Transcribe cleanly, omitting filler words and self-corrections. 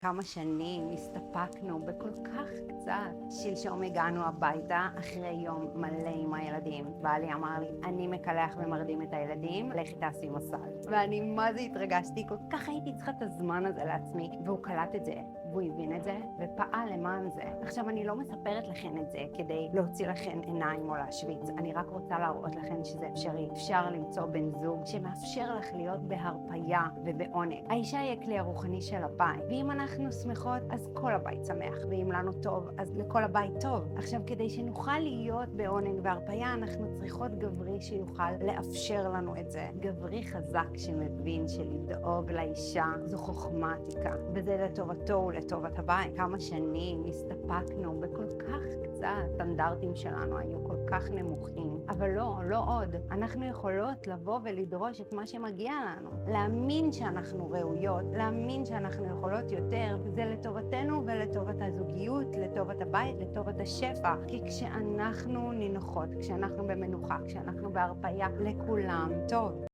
כמה שנים הסתפקנו בכל כך קצת. שלשום הגענו הביתה אחרי יום מלא עם הילדים. בעלי אמר לי, אני מקלח ומרדים את הילדים, לכי תעשי מסל. ואני מה זה התרגשתי, כל כך הייתי צריכה את הזמן הזה לעצמי. והוא קלט את זה, והוא הבין את זה, ופעל למען זה. עכשיו אני לא מספרת לכם את זה כדי להוציא לכם עיניים או להשוויץ. אני רק רוצה להראות לכם שזה אפשרי. אפשר למצוא בן זוג שמאפשר לך להיות בהרפיה ובעונג. האישה היא הכלי הרוחני של הבית. ואם אנחנו שמחות, אז כל הבית שמח. ואם לנו טוב, אז לכל הבית טוב. עכשיו, כדי שנוכל להיות בעונג והרפיה, אנחנו צריכות גברי שיוכל לאפשר לנו את זה. גברי חזק שמבין שלדאוג לאישה זו חוכמה עתיקה. וזה לטובתו ולטובת הבית. כמה שנים הסתפקנו בכל כך קצת. הסטנדרטים שלנו היו כל כך נמוכים. אבל לא עוד. אנחנו יכולות לבוא ולדרוש את מה שמגיע לנו. להאמין שאנחנו ראויות, להאמין שאנחנו יכולות יותר, זה לטובתנו ולטובת הזוגיות, לטובת הבית, לטובת השפע. כי כשאנחנו נינוחות, כשאנחנו במנוחה, כשאנחנו בהרפיה, לכולם טוב.